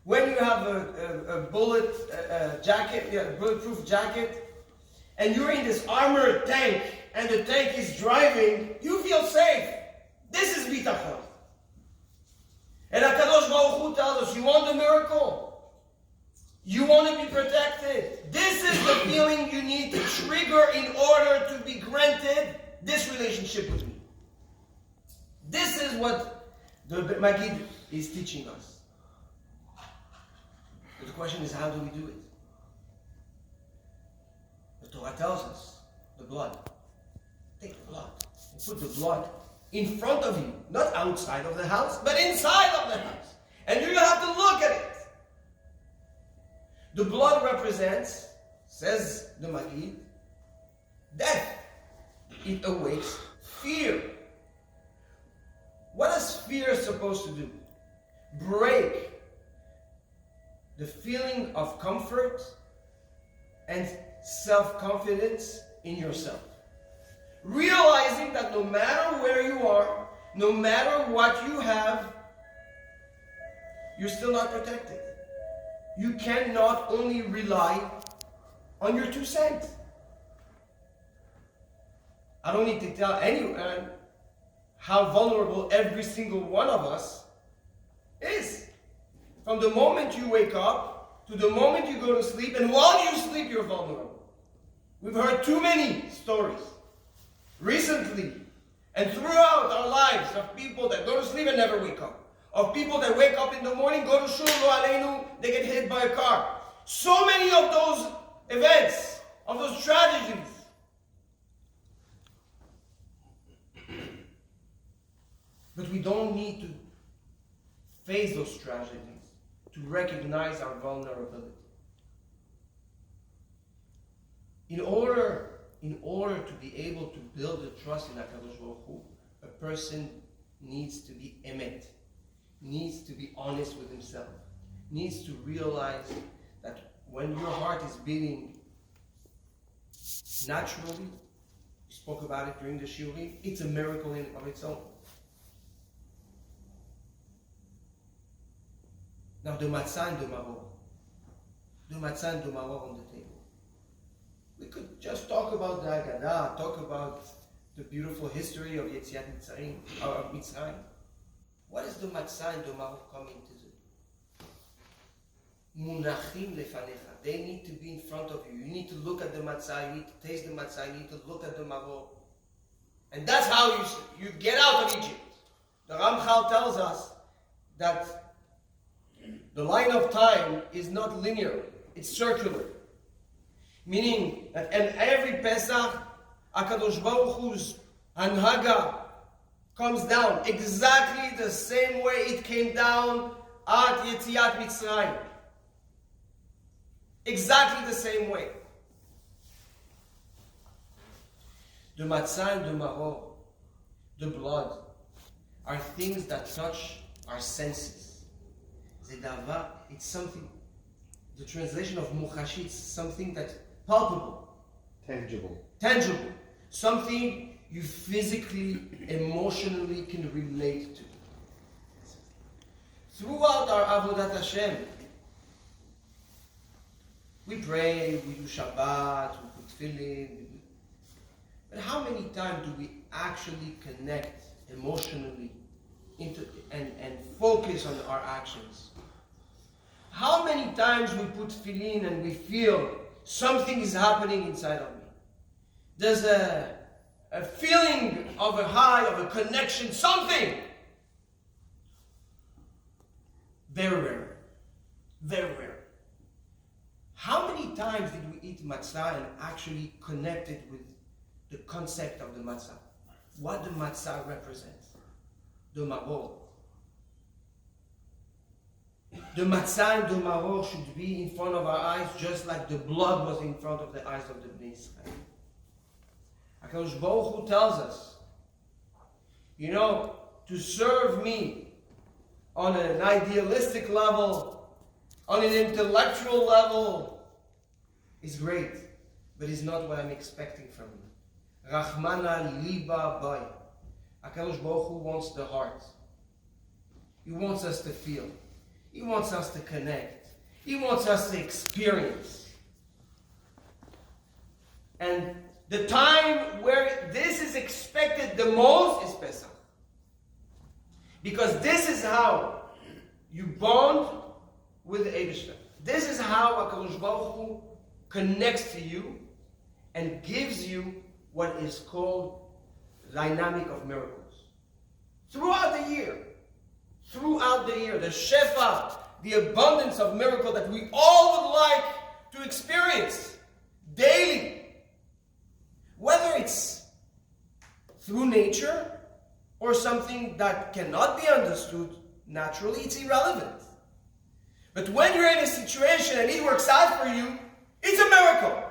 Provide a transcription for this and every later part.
when you have a bulletproof jacket, and you're in this armored tank, and the tank is driving, you feel safe. This is bitachon. And HaKadosh Baruch Hu tells us, you want the miracle? You want to be protected? This is the feeling you need to trigger in order to be granted this relationship with me. This is what the Magid is teaching us. But the question is, how do we do it? The Torah tells us, the blood. Take the blood and put the blood in front of you, not outside of the house, but inside of the house. And you have to look at it. The blood represents, says the Magid, death. It awakes fear. What is fear supposed to do? Break the feeling of comfort and self-confidence in yourself. Realizing that no matter where you are, no matter what you have, you're still not protected. You cannot only rely on your 2 cents. I don't need to tell anyone how vulnerable every single one of us is. From the moment you wake up to the moment you go to sleep, and while you sleep, you're vulnerable. We've heard too many stories recently and throughout our lives of people that go to sleep and never wake up. Of people that wake up in the morning, go to shul, lo aleinu, they get hit by a car. So many of those events, of those tragedies. But we don't need to face those tragedies to recognize our vulnerability. In order to be able to build a trust in HaKadosh Baruch Hu, a person needs to be emet, needs to be honest with himself, needs to realize that when your heart is beating naturally, we spoke about it during the shiurim, it's a miracle in of its own. Now the matzah and the maror. The matzah and the maror on the table. We could just talk about the Haggadah, talk about the beautiful history of Yetziat Mitzrayim, of Mitzrayim. What does the matzah and the maror come into do? Munachim lefanecha. They need to be in front of you. You need to look at the matzah, you need to taste the matzah, you need to look at the maror. And that's how you get out of Egypt. The Ramchal tells us that the line of time is not linear, it's circular. Meaning that in every Pessach, HaKadosh Baruch Hu's Hanhaga comes down exactly the same way it came down at Yetziat Mitzrayim. Exactly the same way. The matzah and the maror, the blood, are things that touch our senses. Zedava, it's something, the translation of muchashit, something that's palpable. Tangible. Something you physically, emotionally can relate to. Throughout our Avodat Hashem, we pray, we do Shabbat, we put tefillin, but how many times do we actually connect emotionally into and focus on our actions? How many times we put tefillin and we feel something is happening inside of me? There's a feeling of a high, of a connection, something. Very rare. Very rare. How many times did we eat matzah and actually connect it with the concept of the matzah? What the matzah represents? The maror. The matzah and the maror should be in front of our eyes just like the blood was in front of the eyes of the Bnei Israel. HaKadosh Baruch Hu tells us, to serve me on an idealistic level, on an intellectual level, is great, but is not what I'm expecting from you. Rachmana liba bay. HaKadosh Baruch Hu wants the heart. He wants us to feel. He wants us to connect. He wants us to experience. And the time where this is expected the most is Pesach. Because this is how you bond with the Eibishter. This is how HaKadosh Baruch Hu connects to you and gives you what is called dynamic of miracles. Throughout the year, the Shefa, the abundance of miracle that we all would like to experience daily. Whether it's through nature or something that cannot be understood naturally, it's irrelevant. But when you're in a situation and it works out for you, it's a miracle.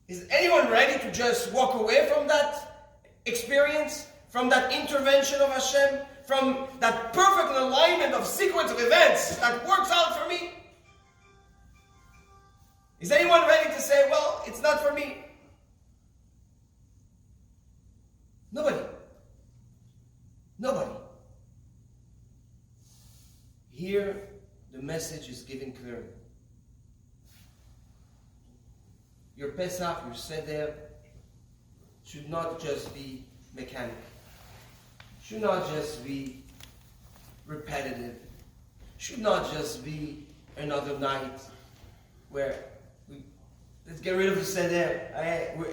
Is anyone ready to just walk away from that experience, from that intervention of Hashem, from that perfect alignment of sequence of events that works out for me? Is anyone ready to say, well, it's not for me? Nobody. Here, the message is given clearly. Your Pesach, your seder, should not just be mechanic. Should not just be repetitive. Should not just be another night where let's get rid of the seder.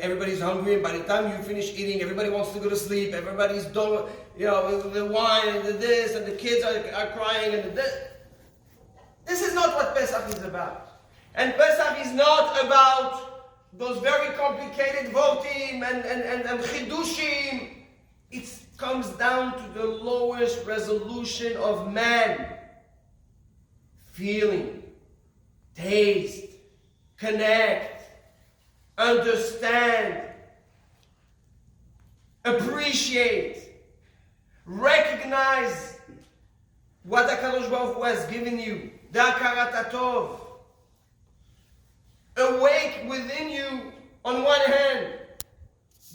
Everybody's hungry, and by the time you finish eating, everybody wants to go to sleep. Everybody's done, with the wine and the this, and the kids are crying and the this. This is not what Pesach is about. And Pesach is not about those very complicated votim and chidushim. It comes down to the lowest resolution of man. Feeling, taste, connect, understand, appreciate, recognize what HaKadosh Baruch Hu has given you, the Hakarat HaTov. Awake within you, on one hand,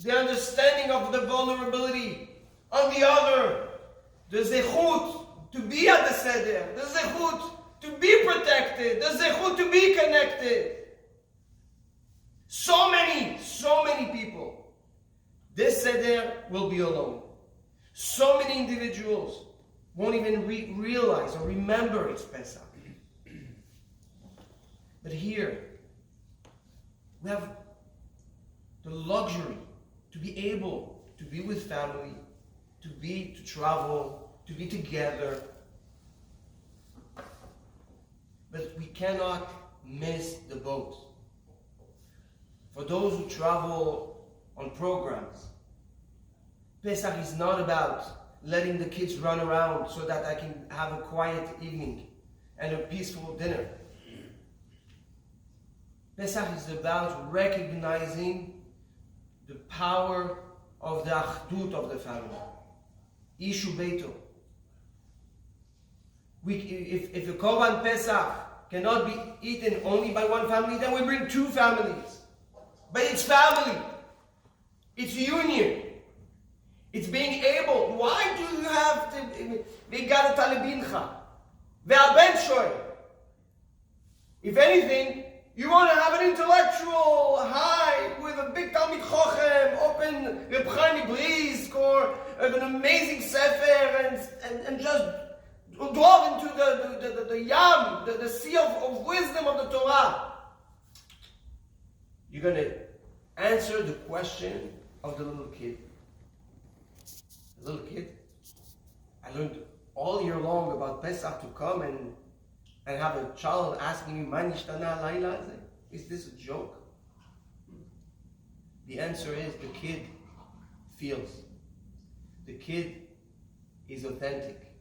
the understanding of the vulnerability, on the other, the zechut to be at the seder, the zechut to be protected, the zechut to be connected. So many people. This seder will be alone. So many individuals won't even realize or remember it's Pesach. But here, we have the luxury to be able to be with family, to travel, to be together. But we cannot miss the boat. For those who travel on programs, Pesach is not about letting the kids run around so that I can have a quiet evening and a peaceful dinner. Pesach is about recognizing the power of the achdut of the family. Ishu Beito. If the Korban Pesach cannot be eaten only by one family, then we bring two families. But it's family. It's union. It's being able. Why do you have to... V'gad talibincha. Ve'aben shoy. If anything, you want to have an intellectual high with a big Talmid Chochem, open Reb Chaim Brisk, or an amazing Sefer, and just drove into the Yam, the sea of wisdom of the Torah. You're going to answer the question of the little kid. The little kid, I learned all year long about Pesach to come and have a child asking me, "Ma nishtana halayla hazeh?" Is this a joke? The answer is the kid feels. The kid is authentic.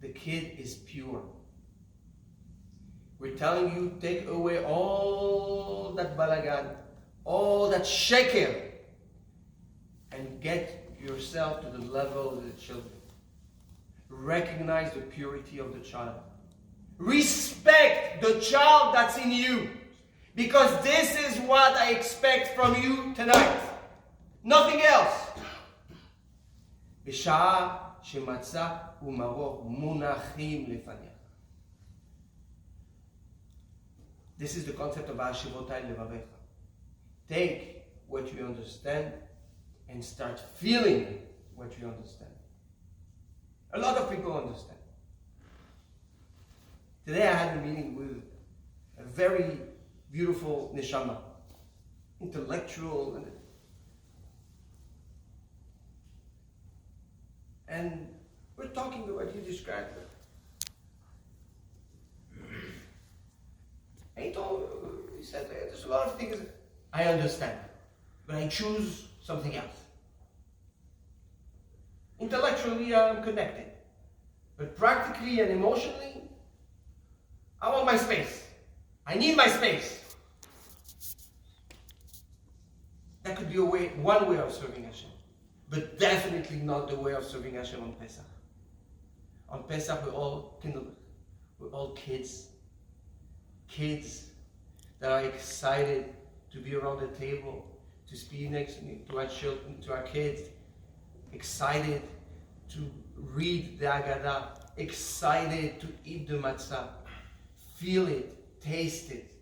The kid is pure. We're telling you, take away all that balagan, all that sheker, and get yourself to the level of the children. Recognize the purity of the child. Respect the child that's in you. Because this is what I expect from you tonight. Nothing else. בשעה שמצה ומרור מונחים לפניך. This is the concept of Ashivotai Levavecha. Take what you understand and start feeling what you understand. A lot of people understand. Today I had a meeting with a very beautiful neshama, intellectual, and we're talking about what you described. And he said, there's a lot of things I understand, but I choose something else. Intellectually, I'm connected, but practically and emotionally, I want my space. I need my space. That could be one way of serving Hashem, but definitely not the way of serving Hashem on Pesach. On Pesach, we're all kinderlich. We're all kids. Kids that are excited to be around the table, to speak next to our children, to our kids, excited to read the Haggadah, excited to eat the matzah, feel it, taste it,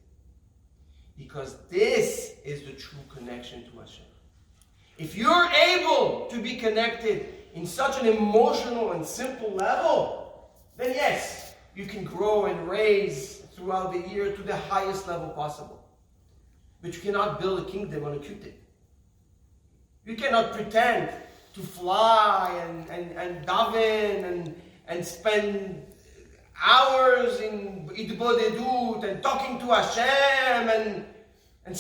because this is the true connection to Hashem. If you're able to be connected in such an emotional and simple level, then yes, you can grow and raise throughout the year to the highest level possible. But you cannot build a kingdom on a Q-tip. You cannot pretend to fly and daven and spend hours in Idbodedut and talking to Hashem and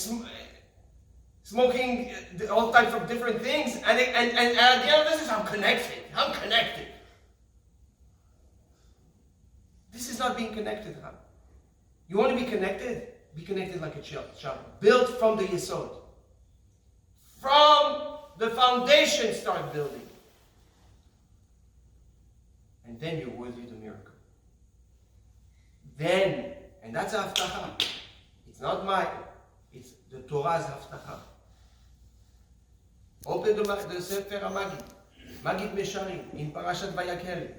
smoking all types of different things. And at the end of this, I'm connected. I'm connected. This is not being connected, huh? You want to be connected? Be connected like a child. Built from the yesod. From the foundation, start building. And then you're worthy of the miracle. Then, and that's haftacha. It's not mine. It's the Torah's haftacha. Open the Sefer HaMagid. Magid Mesharim in Parashat Vayakel.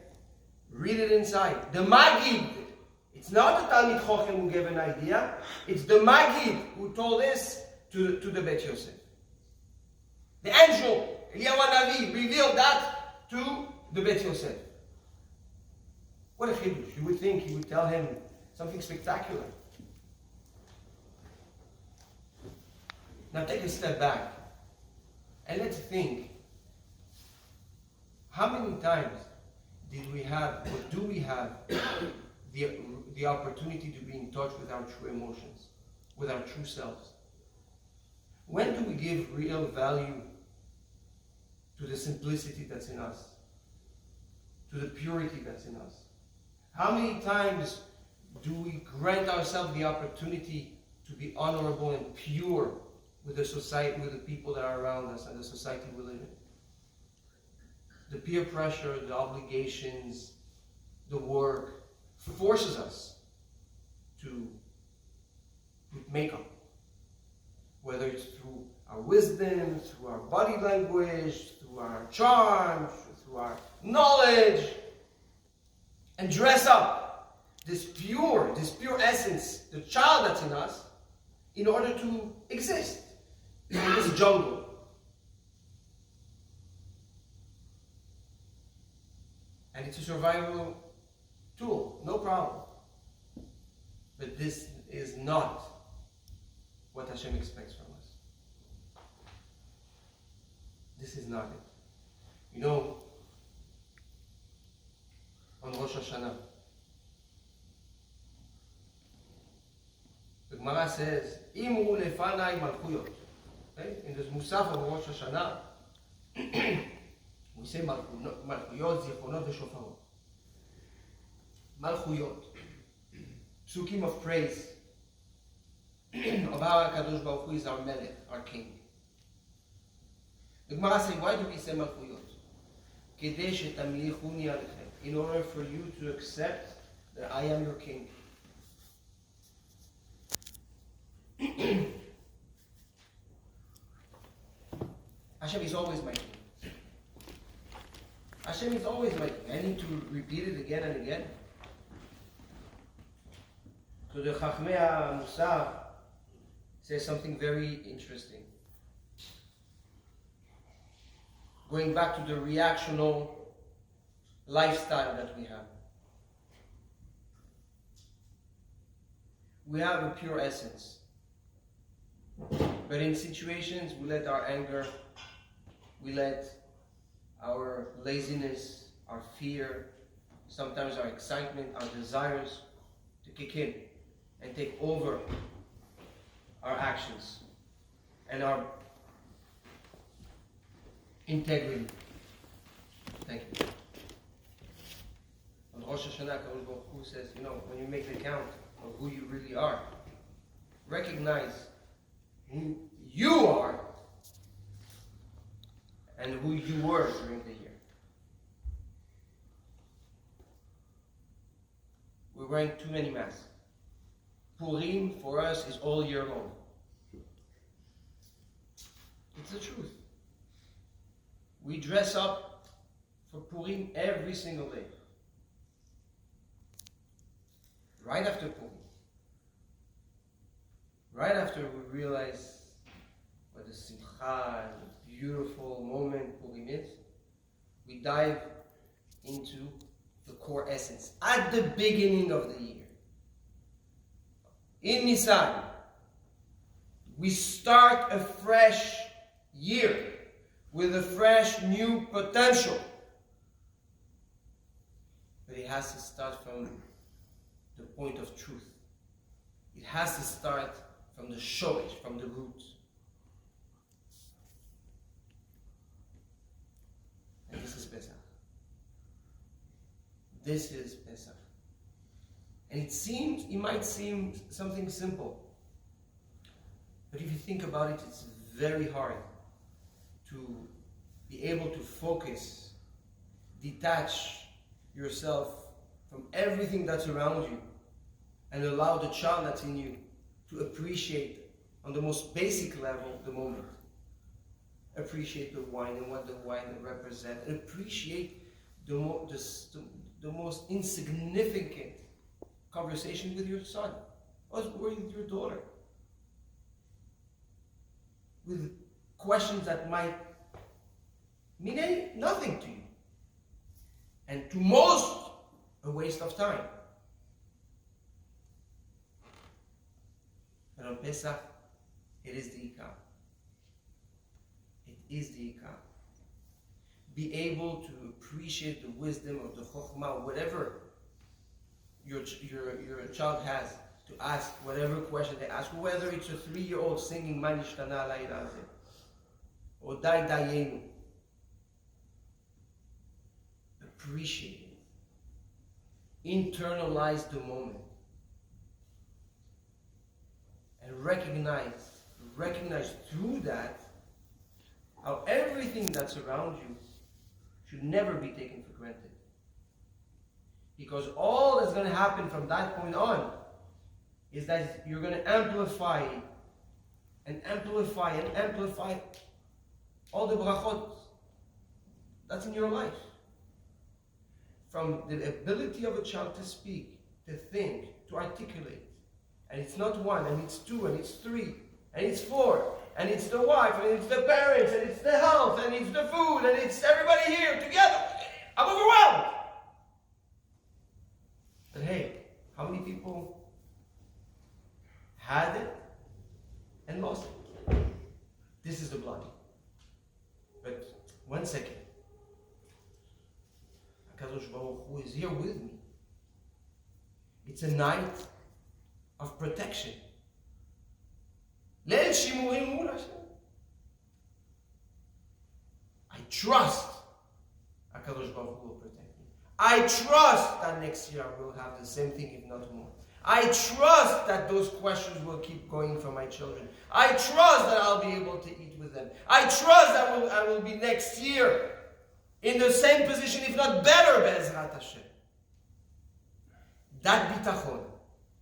Read it inside. The Magid. It's not the Talmid Chochem who gave an idea. It's the Magid who told this to the Bet Yosef. The angel, Eliyahu Hanavi, revealed that to the Bet Yosef. What a chidush. You would think he would tell him something spectacular. Now take a step back and let's think. How many times did we have, or do we have, the opportunity to be in touch with our true emotions, with our true selves? When do we give real value to the simplicity that's in us, to the purity that's in us? How many times do we grant ourselves the opportunity to be honorable and pure with the society, with the people that are around us and the society we live in? The peer pressure, the obligations, the work forces us to put makeup. Whether it's through our wisdom, through our body language, through our charm, through our knowledge, and dress up this pure essence, the child that's in us, in order to exist in this jungle. And it's a survival tool, no problem. But this is not what Hashem expects from us. This is not it. You know, on Rosh Hashanah, the Gemara says, Imu lefanai malchuyot. Okay? In this Musaf of Rosh Hashanah, we say malchuyot, zichronot, v'shofarot. Malchuyot, psukim of praise of how HaKadosh Baruch Hu is our melech, our king. The Gemara says, why do we say malchuyot? Kedei shetamlichuni alechem. In order for you to accept that I am your king. Hashem is always my king. Hashem is always like, I need to repeat it again and again. So the Chachmei HaMusar says something very interesting. Going back to the reactional lifestyle that we have. We have a pure essence. But in situations, we let our anger, we let our laziness, our fear, sometimes our excitement, our desires to kick in and take over our actions and our integrity. Thank you. On Rosh Hashanah, Kadosh Baruch Hu says, when you make the count of who you really are, recognize who you are and who you were during the year. We're wearing too many masks. Purim for us is all year long. It's the truth. We dress up for Purim every single day. Right after Purim. Right after we realize what the simcha and the beautiful moment Purim is, we dive into the core essence at the beginning of the year. In Nisan, we start a fresh year with a fresh new potential. But it has to start from the point of truth. It has to start from the shoresh, from the roots. And this is Pessach. This is Pessach. And it might seem something simple. But if you think about it, it's very hard to be able to focus, detach yourself from everything that's around you and allow the child that's in you to appreciate on the most basic level the moment. Appreciate the wine and what the wine represents, and appreciate the most insignificant conversation with your son or with your daughter, with questions that might mean nothing to you, and to most a waste of time. But on Pesach, it is the Ikar. It is the Ikar. Be able to appreciate the wisdom of the Chokhmah, whatever your child has, to ask whatever question they ask, whether it's a 3-year-old singing Ma Nishtana Layla Hazeh, or Dai Dayenu. Appreciate it. Internalize the moment. And recognize through that how everything that's around you should never be taken for granted. Because all that's going to happen from that point on is that you're going to amplify all the brachot that's in your life. From the ability of a child to speak, to think, to articulate. And it's not one, and it's two, and it's three, and it's four, and it's the wife, and it's the parents, and it's the health, and it's the food, and it's everybody here together. I'm overwhelmed. But hey, how many people had it and lost it? This is the blood. But 1 second. HaKadosh Baruch Hu is here with me. It's a night of protection. Leil Shimurim Mul Hashem. I trust HaKadosh Baruch Hu will protect me. I trust that next year I will have the same thing, if not more. I trust that those questions will keep going for my children. I trust that I'll be able to eat with them. I trust that I will be next year in the same position, if not better, Be'ezrat Hashem. That bitachon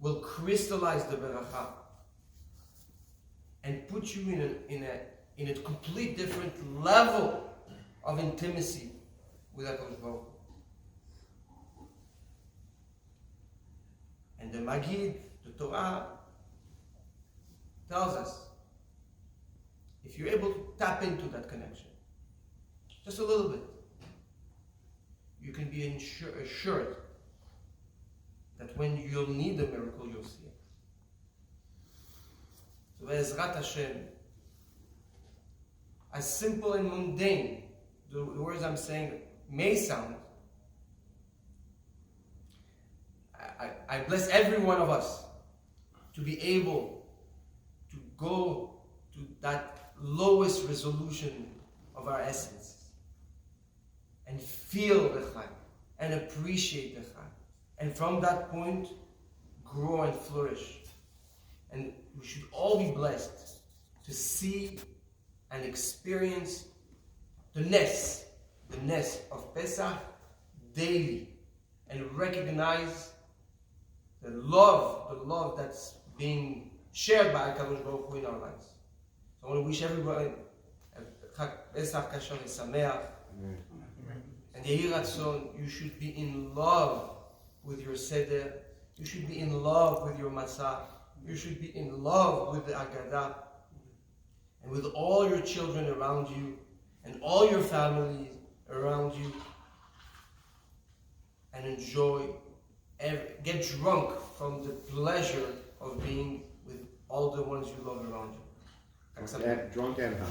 will crystallize the beracha and put you in a complete different level of intimacy with HaKadosh Baruch Hu. And the Magid, the Torah, tells us, if you're able to tap into that connection, just a little bit, you can be assured that when you'll need a miracle, you'll see it. So Be'ezrat Hashem, as simple and mundane the words I'm saying may sound, I bless every one of us to be able to go to that lowest resolution of our essence and feel the Chai and appreciate the Chai, and from that point grow and flourish. And we should all be blessed to see and experience the Nes of Pesach daily, and recognize the love that's being shared by HaKadosh Baruch Hu in our lives. So I want to wish everybody a Pesach Kasher Sameach. And Yehi Ratzon, you should be in love with your seder. You should be in love with your matzah. You should be in love with the Agadah. And with all your children around you, and all your families around you. And enjoy, get drunk from the pleasure of being with all the ones you love around you. Drunk and high.